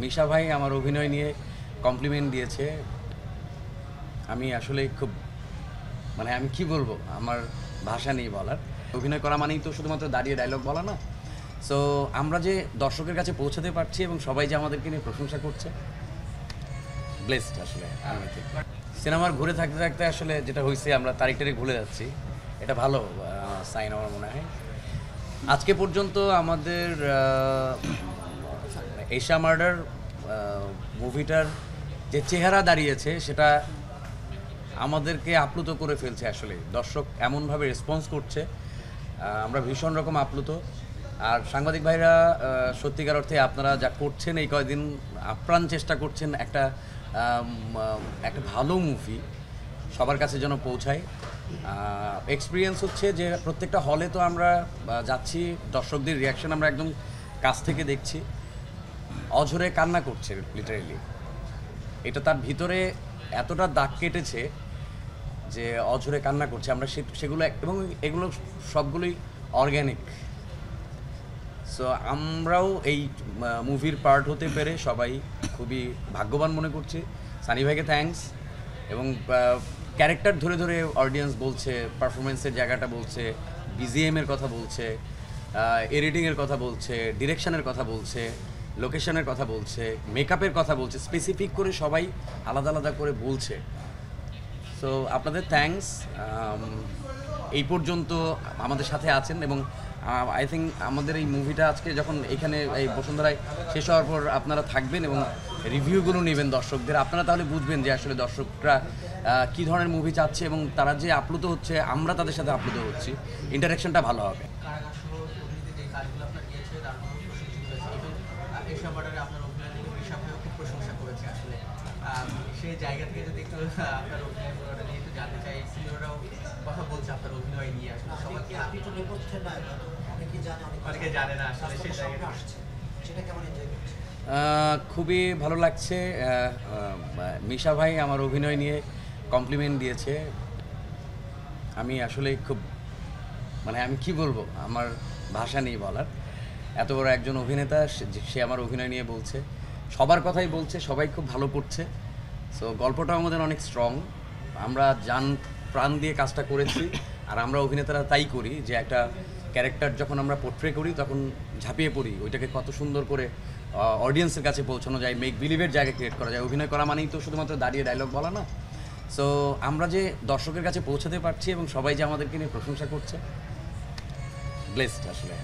মিশা ভাই আমার অভিনয় নিয়ে কমপ্লিমেন্ট দিয়েছে। আমি আসলে খুব আমি কি বলবো, আমার ভাষা নেই বলার। অভিনয় করা মানেই তো শুধুমাত্র দাঁড়িয়ে ডায়লগ বলা না। সো আমরা যে দর্শকের কাছে পৌঁছাতে পারছি এবং সবাই যে আমাদেরকে নিয়ে প্রশংসা করছে, ব্লেসড আসলে। সিনেমার ঘুরে থাকতে থাকতে আসলে যেটা হয়েছে, আমরা তারিখ ভুলে যাচ্ছি। এটা ভালো সাইন আমার মনে হয়। আজকে পর্যন্ত আমাদের এশা মার্ডার মুভিটার যে চেহারা দাঁড়িয়েছে সেটা আমাদেরকে আপ্লুত করে ফেলছে। আসলে দর্শক এমনভাবে রেসপন্স করছে, আমরা ভীষণ রকম আপ্লুত। আর সাংবাদিক ভাইরা সত্যিকার অর্থে আপনারা যা করছেন এই কয়েকদিন আপ্রাণ চেষ্টা করছেন একটা ভালো মুভি সবার কাছে যেন পৌঁছায়। এক্সপিরিয়েন্স হচ্ছে যে প্রত্যেকটা হলে তো আমরা যাচ্ছি, দর্শকদের রিয়াকশন আমরা একদম কাছ থেকে দেখছি। অঝরে কান্না করছে লিটারেলি। এটা তার ভিতরে এতটা দাগ কেটেছে যে অঝরে কান্না করছে। আমরা সেগুলো এবং এগুলো সবগুলোই অর্গ্যানিক। সো আমরাও এই মুভির পার্ট হতে পেরে সবাই খুবই ভাগ্যবান মনে করছি। সানি ভাইকে থ্যাঙ্কস। এবং ক্যারেক্টার ধরে ধরে অডিয়েন্স বলছে, পারফরমেন্সের জায়গাটা বলছে, বিজিএমের কথা বলছে, এডিটিংয়ের কথা বলছে, ডিরেকশনের কথা বলছে, লোকেশনের কথা বলছে, মেকআপের কথা বলছে, স্পেসিফিক করে সবাই আলাদা আলাদা করে বলছে। সো আপনাদের থ্যাঙ্কস। এই পর্যন্ত আমাদের সাথে আছেন এবং আই থিঙ্ক আমাদের এই মুভিটা আজকে যখন এখানে এই বসুন্ধরায় শেষ হওয়ার পর আপনারা থাকবেন এবং রিভিউগুলো নেবেন দর্শকদের, আপনারা তাহলে বুঝবেন যে আসলে দর্শকরা কী ধরনের মুভি চাচ্ছে এবং তারা যে আপ্লুত হচ্ছে, আমরা তাদের সাথে আপ্লুত হচ্ছি। ইন্টারাকশনটা ভালো হবে। সেই জায়গা থেকে যদি একটু আপনার অভিনয় নিয়ে একটু জানতে চাই। সিনিয়ররাও কথা বলছে আপনার অভিনয় নিয়ে, আসলে সবাইকে আপনি তো নেপথ্যে না, অনেকে জানে না আসলে সেই জায়গাটা আসছে, সেটা কেমন এনজয় করছে? খুবই ভালো লাগছে। মিশা ভাই আমার অভিনয় নিয়ে কমপ্লিমেন্ট দিয়েছে। আমি আসলে খুব আমি কি বলবো, আমার ভাষা নেই বলার। এত বড় একজন অভিনেতা, সে আমার অভিনয় নিয়ে বলছে, সবার কথাই বলছে, সবাই খুব ভালো করছে। সো গল্পটাও আমাদের অনেক স্ট্রং। আমরা জান প্রাণ দিয়ে কাজটা করেছি। আর আমরা অভিনেতারা তাই করি যে একটা ক্যারেক্টার যখন আমরা পোর্ট্রে করি তখন ঝাঁপিয়ে পড়ি, ওইটাকে কত সুন্দর করে অডিয়েন্সের কাছে পৌঁছানো যায়, মেক বিলিভের জায়গা ক্রিয়েট করা যায়। অভিনয় করা মানেই তো শুধুমাত্র দাঁড়িয়ে ডায়লগ বলা না। সো আমরা যে দর্শকের কাছে পৌঁছাতে পারছি এবং সবাই যে আমাদেরকে নিয়ে প্রশংসা করছে, ব্লেসড আসলে।